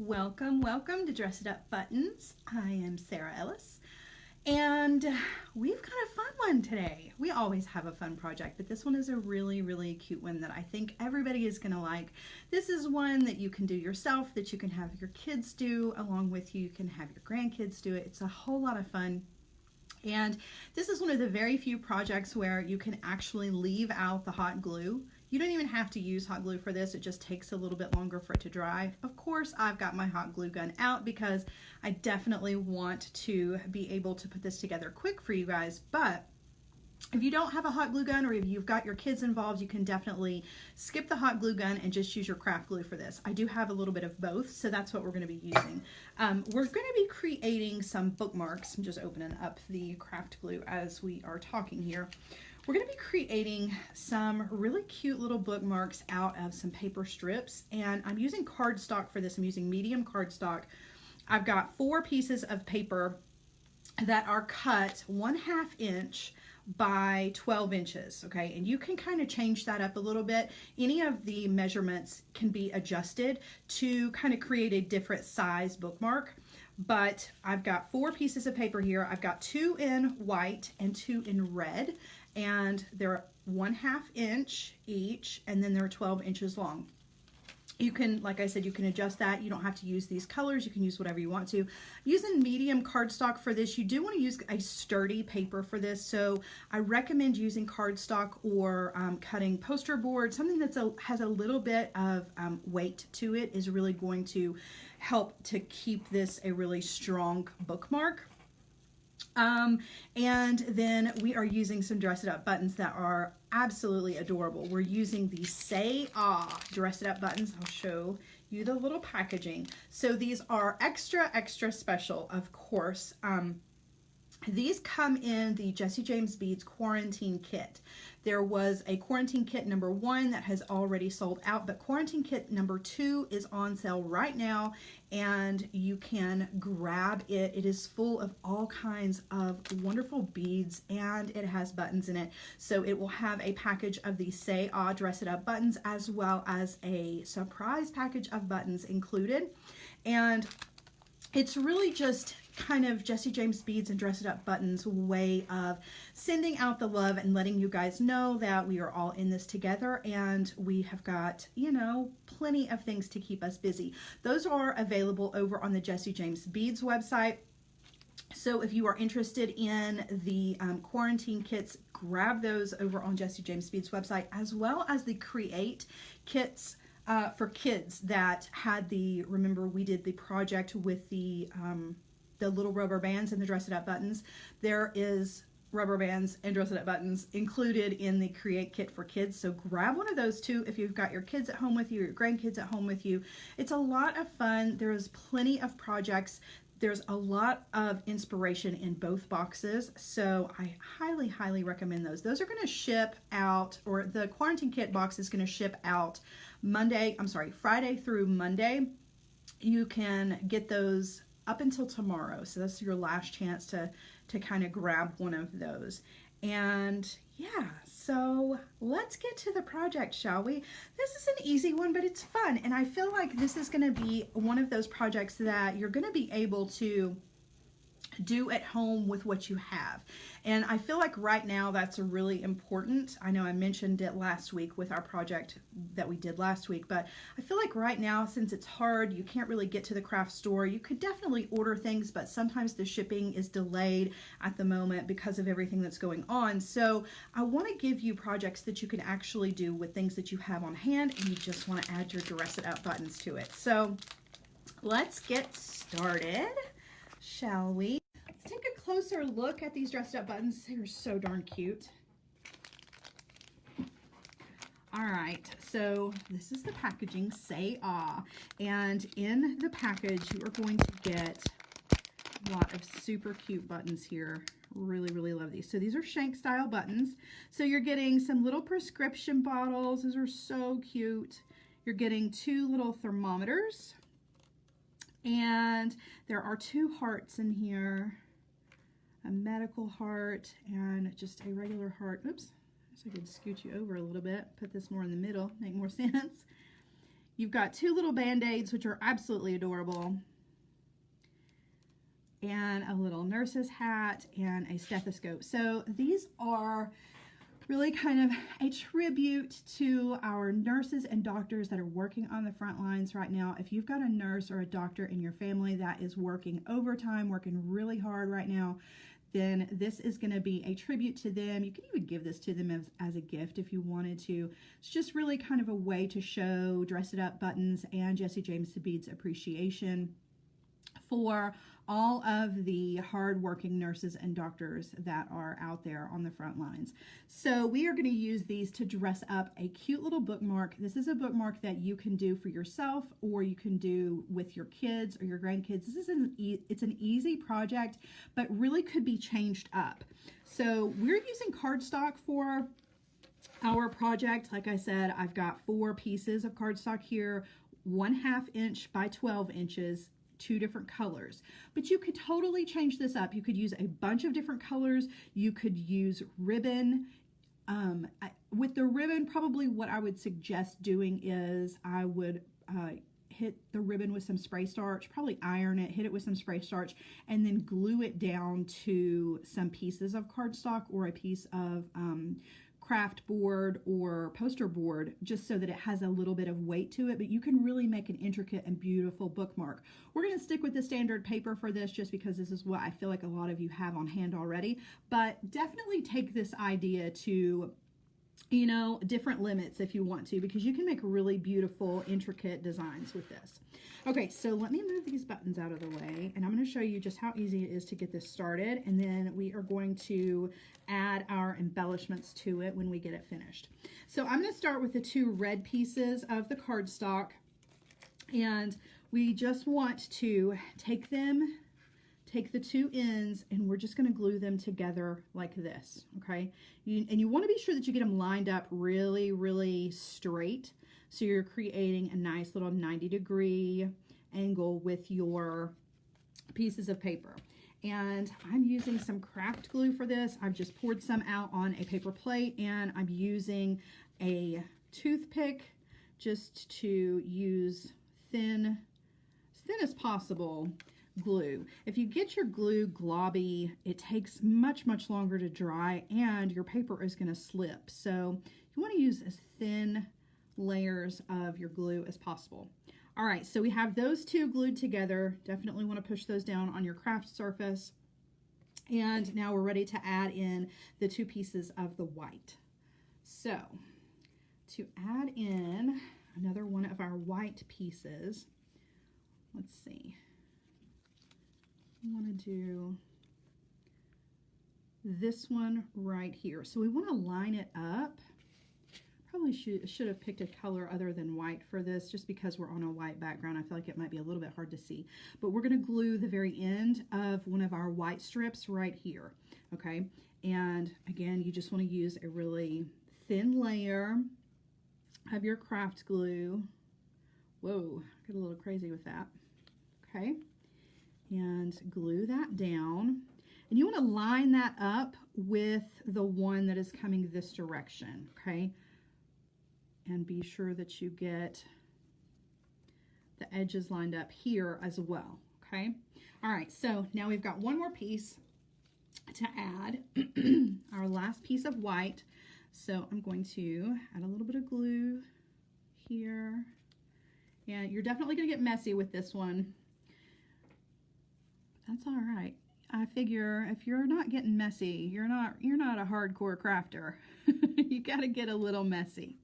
Welcome to Dress It Up Buttons. I am Sarah Ellis, and we've got a fun one today. We always have a fun project, but this one is a really cute one that I think everybody is going to like. This is one that you can do yourself, that you can have your kids do along with you. You can have your grandkids do it. It's a whole lot of fun. And this is one of the very few projects where you can actually leave out the hot glue. You don't even have to use hot glue for this. It just takes a little bit longer for it to dry. Of course, I've got my hot glue gun out because I definitely want to be able to put this together quick for you guys. But if you don't have a hot glue gun, or if you've got your kids involved, you can definitely skip the hot glue gun and just use your craft glue for this. I do have a little bit of both, so that's what we're going to be using. We're going to be creating some bookmarks. I'm just opening up the craft glue as we are talking here. We're going to be creating some really cute little bookmarks out of some paper strips, and I'm using cardstock for this. I'm using medium cardstock. I've got 4 pieces of paper that are cut 1/2 inch by 12 inches, okay? And you can kind of change that up a little bit. Any of the measurements can be adjusted to kind of create a different size bookmark. But I've got 4 pieces of paper here. I've got 2 in white and 2 in red, and they're 1/2 inch each, and then they're 12 inches long. You can, like I said, you can adjust that. You don't have to use these colors. You can use whatever you want to. Using medium cardstock for this, you do want to use a sturdy paper for this. So I recommend using cardstock or cutting poster board. Something that has a little bit of weight to it is really going to help to keep this a really strong bookmark. And then we are using some Dress It Up buttons that are absolutely adorable. We're using the Say Ahhh Dress It Up buttons. I'll show you the little packaging. So these are extra special, of course. These come in the Jessie James Beads Quarantine Kit. There was a Quarantine Kit number 1 that has already sold out, but Quarantine Kit number 2 is on sale right now, and you can grab it. It is full of all kinds of wonderful beads, and it has buttons in it. So it will have a package of the Say Ahhh Dress It Up buttons, as well as a surprise package of buttons included. And it's really just kind of Jessie James Beads and Dress It Up buttons way of sending out the love and letting you guys know that we are all in this together, and we have got, you know, plenty of things to keep us busy. Those are available over on the Jessie James Beads website. So if you are interested in the quarantine kits, grab those over on Jessie James Beads website, as well as the Create kits for kids that had the, remember we did the project with the little rubber bands and the Dress It Up buttons. There is rubber bands and Dress It Up buttons included in the Create kit for kids. So grab one of those too if you've got your kids at home with you, or your grandkids at home with you. It's a lot of fun. There's plenty of projects. There's a lot of inspiration in both boxes, so I highly recommend those. Those are going to ship out, or the Quarantine Kit box is going to ship out Friday through Monday. You can get those up until tomorrow, so that's your last chance to kind of grab one of those. And yeah, so let's get to the project, shall we? This is an easy one, but it's fun, and I feel like this is going to be one of those projects that you're going to be able to do at home with what you have. And I feel like right now that's really important. I know I mentioned it last week with our project that we did last week, but I feel like right now, since it's hard, you can't really get to the craft store. You could definitely order things, but sometimes the shipping is delayed at the moment because of everything that's going on. So I want to give you projects that you can actually do with things that you have on hand, and you just want to add your Dress It Up buttons to it. So let's get started, shall we? Let's take a closer look at these Dressed Up buttons. They are so darn cute. All right, so this is the packaging, Say Ahhh. And in the package, you are going to get a lot of super cute buttons here. Really love these. So these are shank style buttons. So you're getting some little prescription bottles. Those are so cute. You're getting 2 little thermometers. And there are 2 hearts in here. A medical heart and just a regular heart. Oops, so I could scoot you over a little bit, put this more in the middle, make more sense. You've got two little band-aids, which are absolutely adorable, and a little nurse's hat and a stethoscope. So these are really kind of a tribute to our nurses and doctors that are working on the front lines right now. If you've got a nurse or a doctor in your family that is working overtime, working really hard right now, then this is going to be a tribute to them. You can even give this to them as a gift if you wanted to. It's just really kind of a way to show Dress It Up Buttons and Jessie James Bead's appreciation for all of the hard-working nurses and doctors that are out there on the front lines. So we are going to use these to dress up a cute little bookmark. This is a bookmark that you can do for yourself, or you can do with your kids or your grandkids. This is it's an easy project, but really could be changed up. So we're using cardstock for our project. Like I said, I've got 4 pieces of cardstock here, 1/2 inch by 12 inches, 2 different colors. But you could totally change this up. You could use a bunch of different colors. You could use ribbon. With the ribbon, probably what I would suggest doing is I would hit the ribbon with some spray starch, probably iron it, hit it with some spray starch, and then glue it down to some pieces of cardstock or a piece of craft board or poster board, just so that it has a little bit of weight to it, but you can really make an intricate and beautiful bookmark. We're going to stick with the standard paper for this just because this is what I feel like a lot of you have on hand already, but definitely take this idea to, you know, different limits if you want to, because you can make really beautiful, intricate designs with this. Okay, so let me move these buttons out of the way, and I'm going to show you just how easy it is to get this started, and then we are going to add our embellishments to it when we get it finished. So I'm going to start with the 2 red pieces of the cardstock, and we just want to take the 2 ends, and we're just going to glue them together like this, okay? And you want to be sure that you get them lined up really, really straight, so you're creating a nice little 90-degree angle with your pieces of paper. And I'm using some craft glue for this. I've just poured some out on a paper plate, and I'm using a toothpick just to use thin as possible glue. If you get your glue globby, it takes much longer to dry, and your paper is going to slip. So you want to use as thin layers of your glue as possible. All right, so we have those 2 glued together. Definitely want to push those down on your craft surface. And now we're ready to add in the 2 pieces of the white. So to add in another one of our white pieces, let's see. I want to do this one right here. So we want to line it up. Probably should have picked a color other than white for this, just because we're on a white background. I feel like it might be a little bit hard to see. But we're going to glue the very end of one of our white strips right here, okay? And again, you just want to use a really thin layer of your craft glue. Whoa, got a little crazy with that, okay? And glue that down. And you want to line that up with the one that is coming this direction, okay? And be sure that you get the edges lined up here as well, okay? All right, so now we've got one more piece to add, our last piece of white. So I'm going to add a little bit of glue here. And you're definitely going to get messy with this one. That's all right. I figure if you're not getting messy, you're not a hardcore crafter. You got to get a little messy.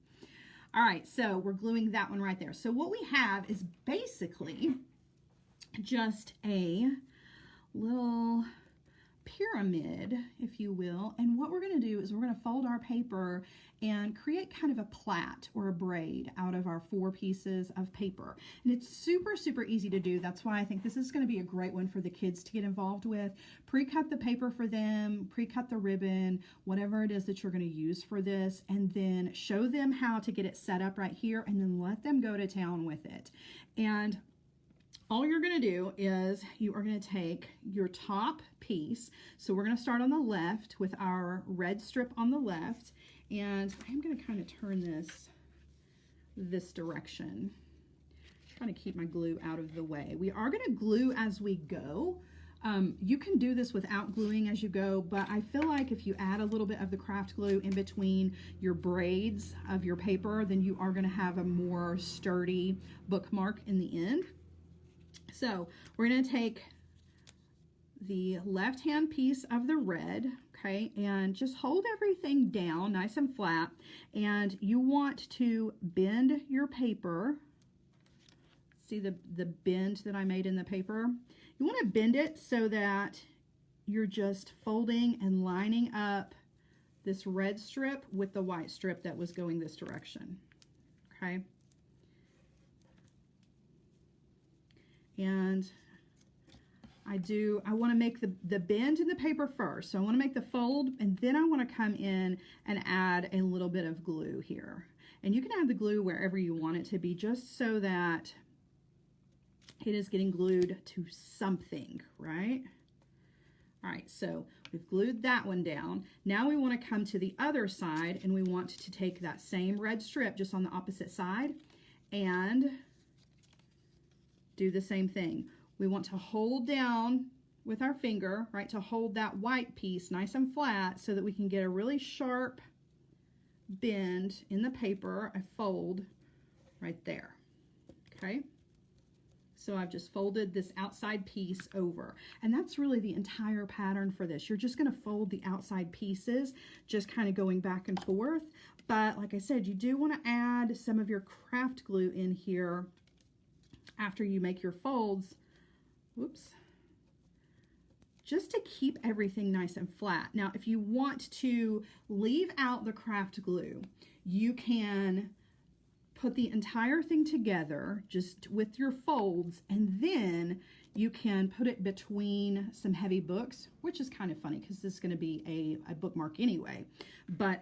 All right, so we're gluing that one right there. So what we have is basically just a little pyramid, if you will. And what we're going to do is we're going to fold our paper and create kind of a plait or a braid out of our 4 pieces of paper. And it's super easy to do. That's why I think this is going to be a great one for the kids to get involved with. Pre-cut the paper for them, pre-cut the ribbon, whatever it is that you're going to use for this, and then show them how to get it set up right here, and then let them go to town with it. And all you're going to do is you are going to take your top piece. So we're going to start on the left with our red strip on the left, and I'm going to kind of turn this direction. trying to keep my glue out of the way. We are going to glue as we go. You can do this without gluing as you go, but I feel like if you add a little bit of the craft glue in between your braids of your paper, then you are going to have a more sturdy bookmark in the end. So we're going to take the left-hand piece of the red, okay, and just hold everything down nice and flat, and you want to bend your paper. See the bend that I made in the paper? You want to bend it so that you're just folding and lining up this red strip with the white strip that was going this direction, okay? And I want to make the bend in the paper first. So I want to make the fold, and then I want to come in and add a little bit of glue here. And you can add the glue wherever you want it to be, just so that it is getting glued to something, right? All right, so we've glued that one down. Now we want to come to the other side, and we want to take that same red strip just on the opposite side and do the same thing. We want to hold down with our finger, right, to hold that white piece nice and flat so that we can get a really sharp bend in the paper, a fold right there, okay? So I've just folded this outside piece over, and that's really the entire pattern for this. You're just going to fold the outside pieces, just kind of going back and forth. But like I said, you do want to add some of your craft glue in here after you make your folds. Whoops. Just to keep everything nice and flat. Now, if you want to leave out the craft glue, you can put the entire thing together just with your folds, and then you can put it between some heavy books, which is kind of funny because this is going to be a bookmark anyway. But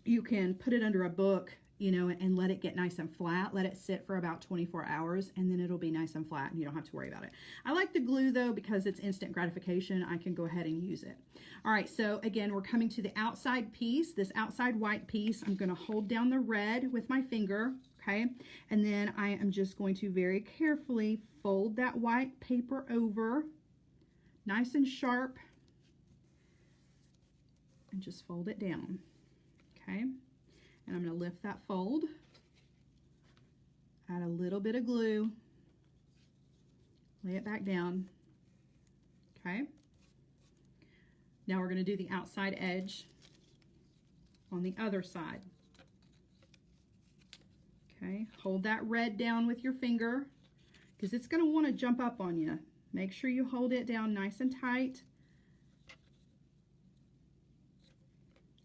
you can put it under a book, you know, and let it get nice and flat. Let it sit for about 24 hours, and then it'll be nice and flat, and you don't have to worry about it. I like the glue, though, because it's instant gratification. I can go ahead and use it. All right, so again, we're coming to the outside piece, this outside white piece. I'm going to hold down the red with my finger, okay? And then I am just going to very carefully fold that white paper over, nice and sharp, and just fold it down, okay? And I'm going to lift that fold, add a little bit of glue, lay it back down, okay? Now we're going to do the outside edge on the other side, okay? Hold that red down with your finger because it's going to want to jump up on you. Make sure you hold it down nice and tight,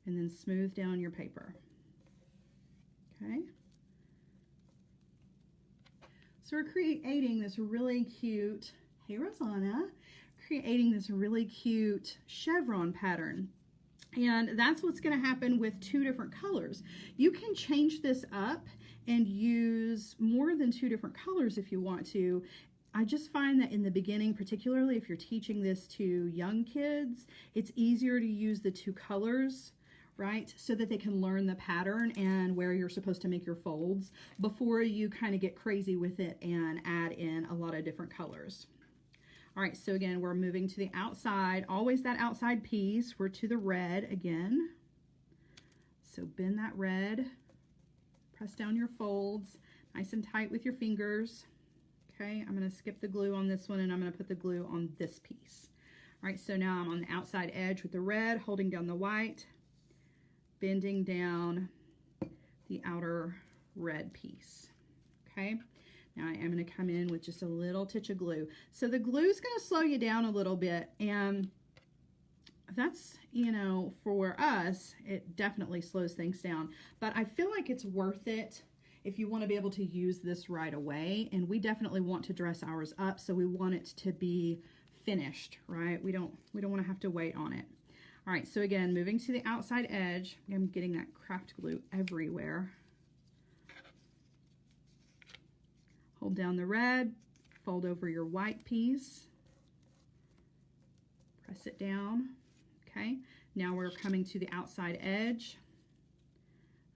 and then smooth down your paper. Okay, so we're creating this really cute, hey Rosanna, creating this really cute chevron pattern. And that's what's going to happen with two different colors. You can change this up and use more than two different colors if you want to. I just find that in the beginning, particularly if you're teaching this to young kids, it's easier to use the two colors, right? So that they can learn the pattern and where you're supposed to make your folds before you kind of get crazy with it and add in a lot of different colors. All right, so again, we're moving to the outside, always that outside piece. We're to the red again. So bend that red, press down your folds, nice and tight with your fingers. Okay, I'm gonna skip the glue on this one, and I'm gonna put the glue on this piece. All right, so now I'm on the outside edge with the red, holding down the white, bending down the outer red piece, okay? Now I am going to come in with just a little touch of glue. So the glue is going to slow you down a little bit, and that's, you know, for us, it definitely slows things down. But I feel like it's worth it if you want to be able to use this right away, and we definitely want to dress ours up, so we want it to be finished, right? We don't want to have to wait on it. All right, so again, moving to the outside edge, I'm getting that craft glue everywhere. Hold down the red, fold over your white piece, press it down, okay? Now we're coming to the outside edge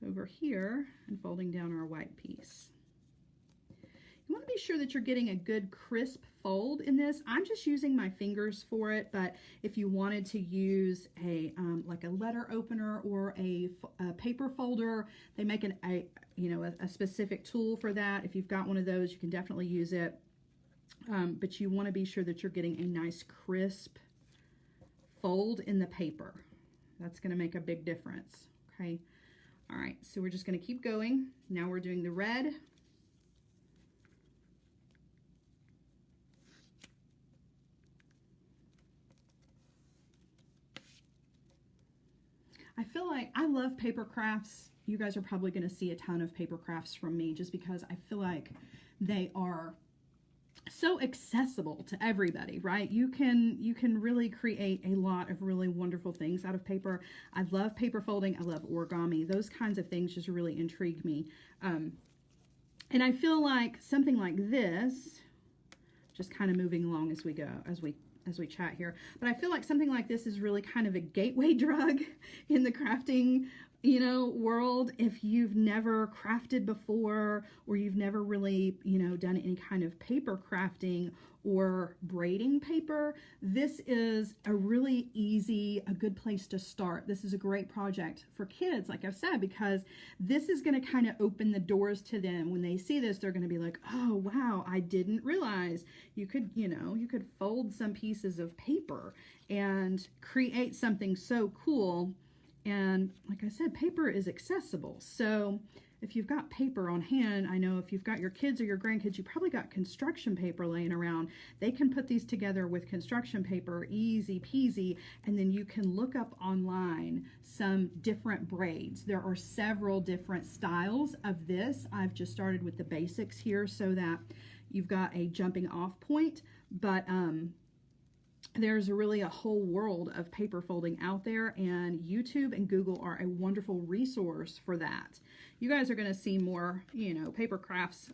over here and folding down our white piece. be sure that you're getting a good crisp fold in this. I'm just using my fingers for it, but if you wanted to use a like a letter opener or a paper folder, they make a specific tool for that. If you've got one of those, you can definitely use it. But you want to be sure that you're getting a nice crisp fold in the paper. That's going to make a big difference. Okay. All right. So we're just going to keep going. Now we're doing the red. I feel like I love paper crafts. You guys are probably going to see a ton of paper crafts from me just because I feel like they are so accessible to everybody, right? You can really create a lot of really wonderful things out of paper. I love paper folding. I love origami. Those kinds of things just really intrigue me. And I feel like something like this, just kind of moving along as we go, as we chat here, but I feel like something like this is really kind of a gateway drug in the crafting world. If you've never crafted before, or you've never really, done any kind of paper crafting or braiding paper, this is a really easy, a good place to start. This is a great project for kids, like I've said, because this is going to kind of open the doors to them. When they see this, they're going to be like, oh, wow, I didn't realize you could, you could fold some pieces of paper and create something so cool. And like I said, paper is accessible. So if you've got paper on hand, I know if you've got your kids or your grandkids, you probably got construction paper laying around. They can put these together with construction paper, easy peasy, and then you can look up online some different braids. There are several different styles of this. I've just started with the basics here so that you've got a jumping off point, but there's really a whole world of paper folding out there, and YouTube and Google are a wonderful resource for that. You guys are going to see more, paper crafts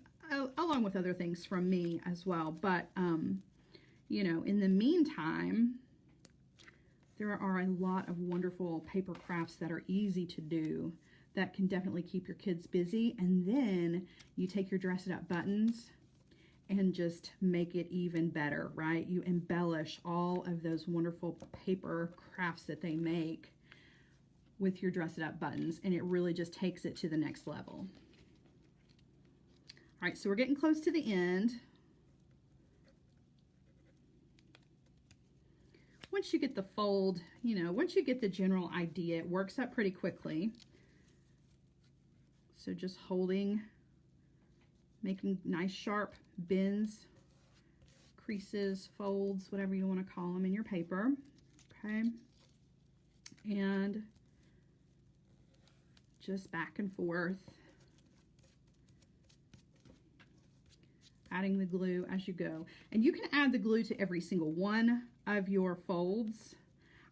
along with other things from me as well. But, in the meantime, there are a lot of wonderful paper crafts that are easy to do that can definitely keep your kids busy. And then you take your dress it up buttons and just make it even better, right? You embellish all of those wonderful paper crafts that they make with your dress it up buttons, and it really just takes it to the next level. All right, so we're getting close to the end. Once you get the fold, once you get the general idea, it works up pretty quickly. So just holding, making nice sharp bends, creases, folds, whatever you want to call them in your paper, okay? And just back and forth, adding the glue as you go. And you can add the glue to every single one of your folds.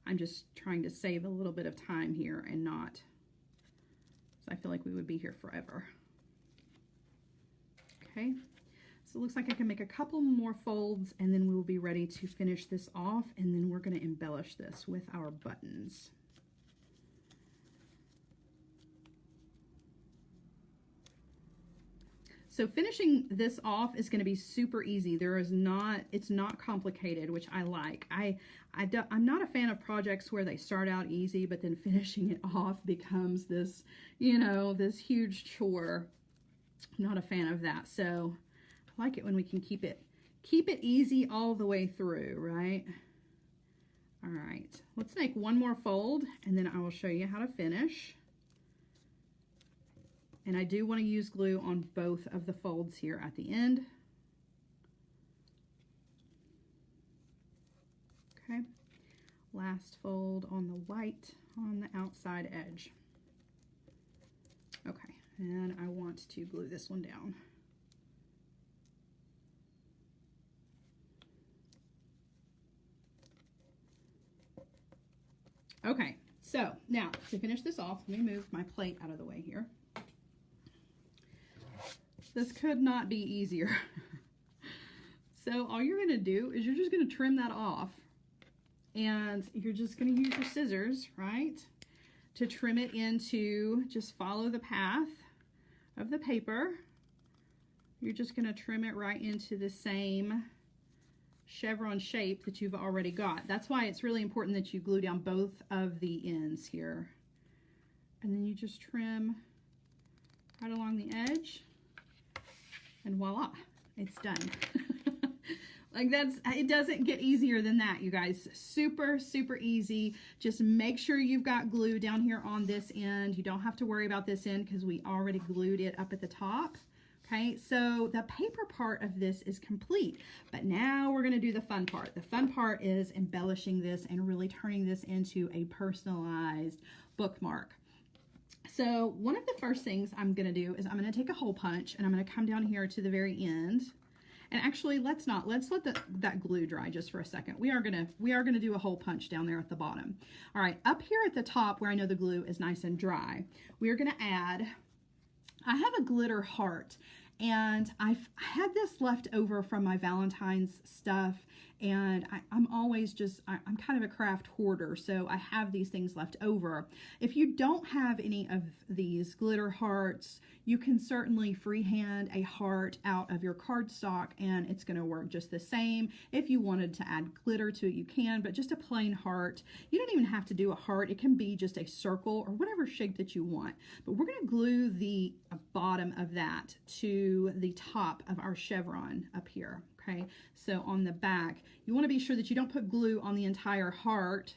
I'm just trying to save a little bit of time here and not, so I feel like we would be here forever. Okay, so it looks like I can make a couple more folds and then we will be ready to finish this off, and then we're going to embellish this with our buttons. So finishing this off is going to be super easy. It's not complicated, which I like. I'm not a fan of projects where they start out easy, but then finishing it off becomes this, this huge chore. I'm not a fan of that. So I like it when we can keep it easy all the way through, right? All right, let's make one more fold and then I will show you how to finish. And I do want to use glue on both of the folds here at the end. Okay, last fold on the white on the outside edge. Okay, and I want to glue this one down. Okay, so now to finish this off, let me move my plate out of the way here. This could not be easier. So all you're going to do is you're just going to trim that off, and you're just going to use your scissors, right, to trim it into, just follow the path of the paper. you're just going to trim it right into the same chevron shape that you've already got. That's why it's really important that you glue down both of the ends here. And then you just trim right along the edge, and voila, it's done. Like it doesn't get easier than that, you guys. Super, super easy. Just make sure you've got glue down here on this end. You don't have to worry about this end because we already glued it up at the top. Okay, so the paper part of this is complete, but now we're gonna do the fun part. The fun part is embellishing this and really turning this into a personalized bookmark. So one of the first things I'm gonna do is I'm gonna take a hole punch and I'm gonna come down here to the very end. And actually, let's let that glue dry just for a second. We are gonna do a hole punch down there at the bottom. All right, up here at the top where I know the glue is nice and dry, we're gonna add, I have a glitter heart, and I've had this left over from my Valentine's stuff, and I'm always just, I'm kind of a craft hoarder, so I have these things left over. If you don't have any of these glitter hearts, you can certainly freehand a heart out of your cardstock, and it's going to work just the same. If you wanted to add glitter to it, you can, but just a plain heart. You don't even have to do a heart. It can be just a circle or whatever shape that you want. But we're going to glue the bottom of that to the top of our chevron up here. Okay, so on the back, you want to be sure that you don't put glue on the entire heart,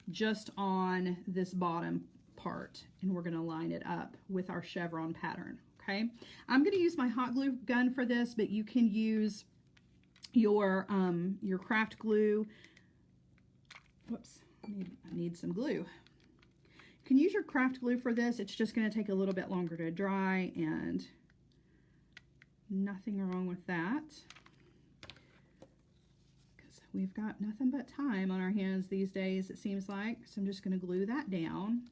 just on this bottom part, and we're going to line it up with our chevron pattern. Okay, I'm going to use my hot glue gun for this, but you can use your craft glue. Whoops, I need some glue. You can use your craft glue for this. It's just going to take a little bit longer to dry, and nothing wrong with that. We've got nothing but time on our hands these days, it seems like. So I'm just going to glue that down.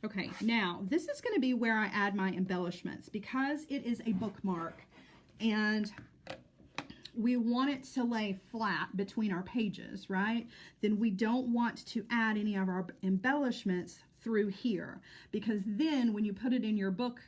Okay, now this is going to be where I add my embellishments, because it is a bookmark and we want it to lay flat between our pages, right? Then we don't want to add any of our embellishments through here, because then when you put it in your book,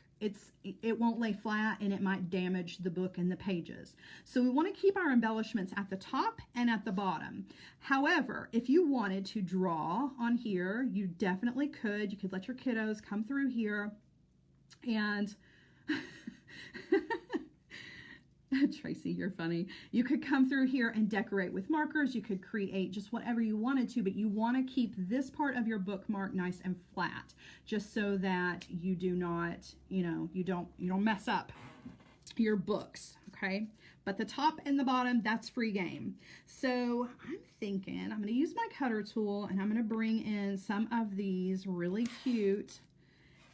it won't lay flat and it might damage the book and the pages. So we want to keep our embellishments at the top and at the bottom. However, if you wanted to draw on here, you definitely could. You could let your kiddos come through here and Tracy, you're funny. You could come through here and decorate with markers. You could create just whatever you wanted to, but you want to keep this part of your bookmark nice and flat, just so that you do not, you don't mess up your books, okay? But the top and the bottom, that's free game. So I'm thinking I'm going to use my cutter tool, and I'm going to bring in some of these really cute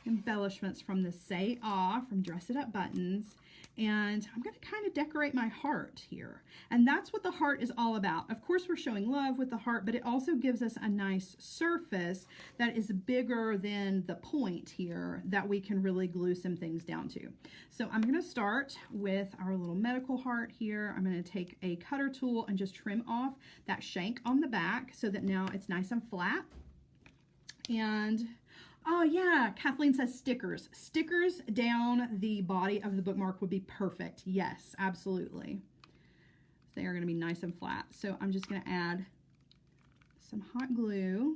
embellishments from the Say Ahhh from Dress It Up Buttons, and I'm going to kind of decorate my heart here, and that's what the heart is all about. Of course, we're showing love with the heart, but it also gives us a nice surface that is bigger than the point here that we can really glue some things down to. So I'm going to start with our little medical heart here. I'm going to take a cutter tool and just trim off that shank on the back so that now it's nice and flat. And oh yeah, Kathleen says stickers. Stickers down the body of the bookmark would be perfect. Yes, absolutely. They are going to be nice and flat. So I'm just going to add some hot glue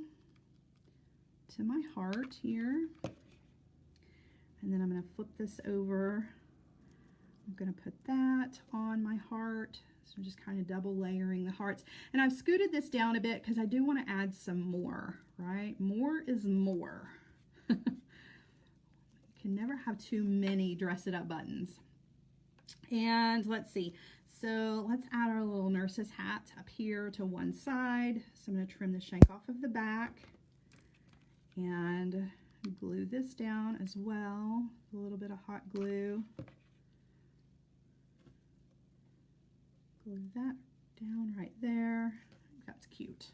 to my heart here. And then I'm going to flip this over. I'm going to put that on my heart. So I'm just kind of double layering the hearts. And I've scooted this down a bit because I do want to add some more, right? More is more. You can never have too many Dress It Up buttons. And let's see. So let's add our little nurse's hat up here to one side. So I'm going to trim the shank off of the back and glue this down as well. A little bit of hot glue. Glue that down right there. That's cute.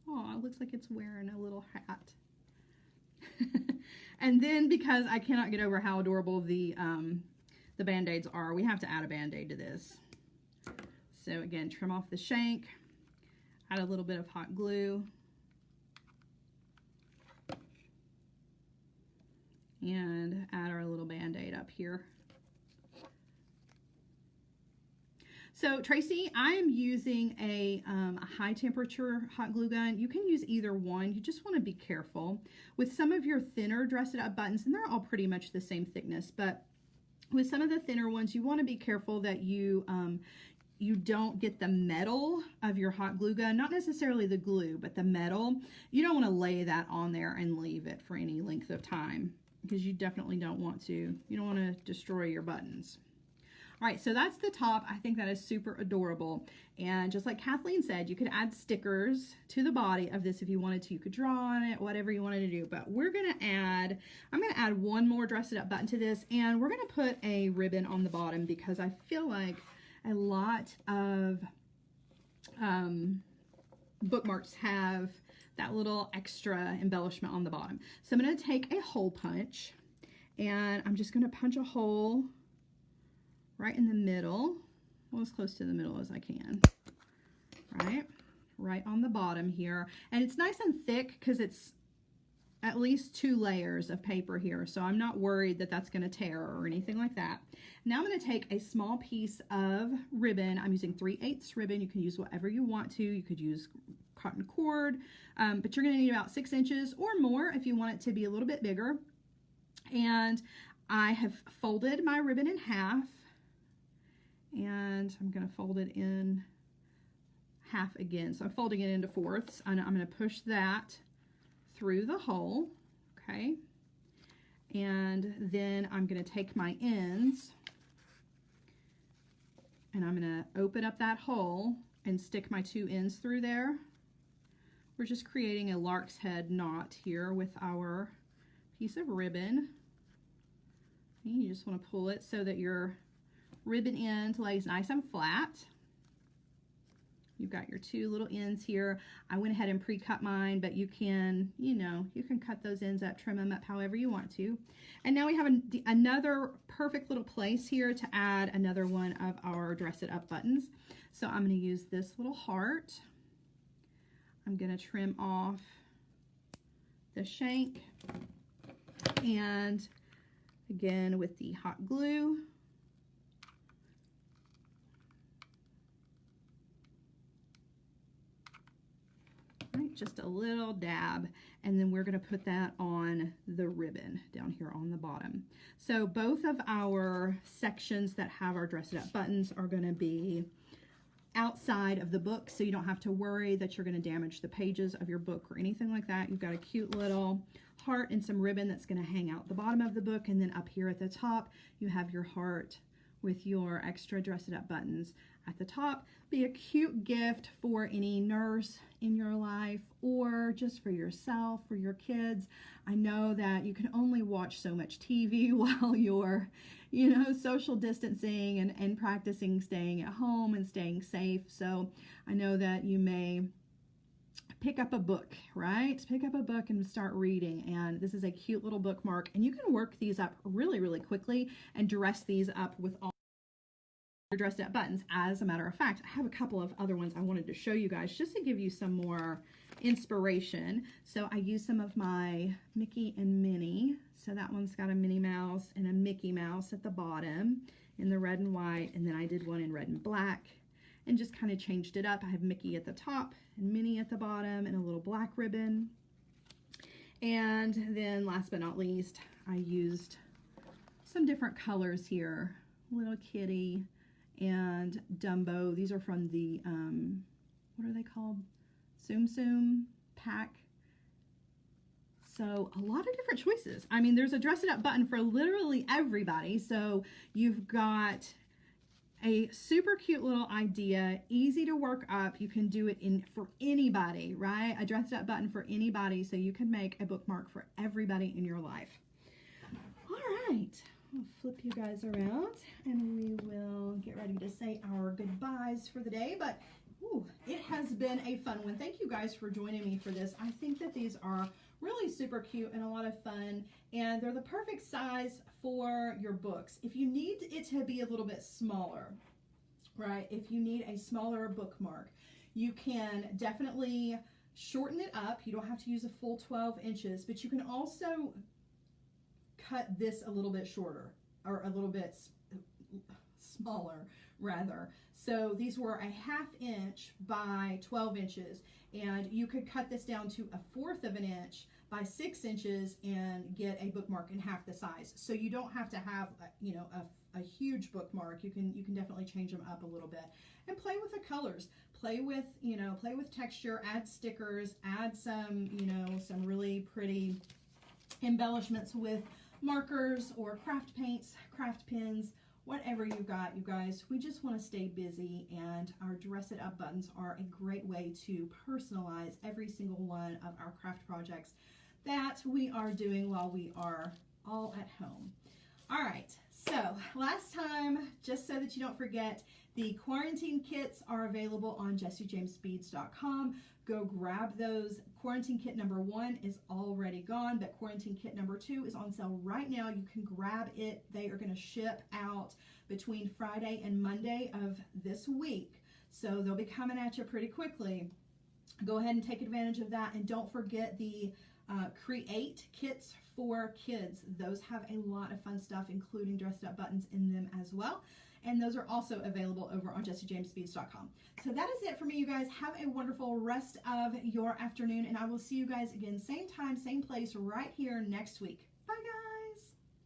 Oh, it looks like it's wearing a little hat. And then, because I cannot get over how adorable the Band-Aids are, we have to add a Band-Aid to this. So again, trim off the shank, add a little bit of hot glue, and add our little Band-Aid up here. So Tracy, I am using a high temperature hot glue gun. You can use either one. You just want to be careful. With some of your thinner dress it up buttons, and they're all pretty much the same thickness, but with some of the thinner ones, you want to be careful that you don't get the metal of your hot glue gun, not necessarily the glue, but the metal. You don't want to lay that on there and leave it for any length of time, because you definitely don't want to. You don't want to destroy your buttons. All right, so that's the top. I think that is super adorable. And just like Kathleen said, you could add stickers to the body of this if you wanted to. You could draw on it, whatever you wanted to do. But I'm gonna add one more dress it up button to this, and we're gonna put a ribbon on the bottom because I feel like a lot of bookmarks have that little extra embellishment on the bottom. So I'm gonna take a hole punch, and I'm just gonna punch a hole right in the middle, well, as close to the middle as I can, right on the bottom here. And it's nice and thick because it's at least 2 layers of paper here, so I'm not worried that that's going to tear or anything like that. Now I'm going to take a small piece of ribbon. I'm using 3/8 ribbon. You can use whatever you want to. You could use cotton cord, but you're going to need about 6 inches or more if you want it to be a little bit bigger. And I have folded my ribbon in half, and I'm going to fold it in half again. So I'm folding it into fourths, and I'm going to push that through the hole, okay? And then I'm going to take my ends, and I'm going to open up that hole and stick my 2 ends through there. We're just creating a lark's head knot here with our piece of ribbon. And you just want to pull it so that your ribbon end lays nice and flat. You've got your 2 little ends here. I went ahead and pre-cut mine, but you can, you can cut those ends up, trim them up however you want to. And now we have another perfect little place here to add another one of our dress it up buttons. So I'm going to use this little heart. I'm going to trim off the shank, and again with the hot glue, just a little dab, and then we're going to put that on the ribbon down here on the bottom. So both of our sections that have our dress it up buttons are going to be outside of the book, so you don't have to worry that you're going to damage the pages of your book or anything like that. You've got a cute little heart and some ribbon that's going to hang out the bottom of the book, and then up here at the top you have your heart with your extra dress it up buttons at the top. Be a cute gift for any nurse in your life, or just for yourself, for your kids. I know that you can only watch so much TV while you're, social distancing and practicing staying at home and staying safe. So I know that you may pick up a book, right? Pick up a book and start reading. And this is a cute little bookmark, and you can work these up really, really quickly and dress these up with all your dressed up buttons. As a matter of fact, I have a couple of other ones I wanted to show you guys just to give you some more inspiration. So I used some of my Mickey and Minnie. So that one's got a Minnie Mouse and a Mickey Mouse at the bottom in the red and white, and then I did one in red and black and just kind of changed it up. I have Mickey at the top and Minnie at the bottom and a little black ribbon. And then last but not least, I used some different colors here. Little Kitty and Dumbo. These are from the, what are they called? Tsum Tsum pack. So a lot of different choices. I mean, there's a dress it up button for literally everybody. So you've got a super cute little idea, easy to work up. You can do it for anybody, right? A dress it up button for anybody, so you can make a bookmark for everybody in your life. All right. I'll flip you guys around, and we will get ready to say our goodbyes for the day. But it has been a fun one. Thank you guys for joining me for this. I think that these are really super cute and a lot of fun, and they're the perfect size for your books. If you need it to be a little bit smaller, right? If you need a smaller bookmark, you can definitely shorten it up. You don't have to use a full 12 inches, but you can also cut this a little bit shorter or a little bit smaller, rather. So these were a 1/2 inch by 12 inches, and you could cut this down to a 1/4 of an inch by 6 inches and get a bookmark in half the size. So you don't have to have a huge bookmark. You can definitely change them up a little bit and play with the colors, play with texture, add stickers, add some really pretty embellishments with markers or craft paints, craft pins, whatever you've got, you guys. We just want to stay busy, and our Dress It Up buttons are a great way to personalize every single one of our craft projects that we are doing while we are all at home. All right, so last time, just so that you don't forget, the quarantine kits are available on JessieJamesBeads.com. Go grab those. Quarantine kit number 1 is already gone, but quarantine kit number 2 is on sale right now. You can grab it. They are going to ship out between Friday and Monday of this week, so they'll be coming at you pretty quickly. Go ahead and take advantage of that, and don't forget the Create kits for kids. Those have a lot of fun stuff, including dressed up buttons in them as well. And those are also available over on JessieJamesBeads.com. So that is it for me, you guys. Have a wonderful rest of your afternoon, and I will see you guys again, same time, same place, right here next week. Bye, guys.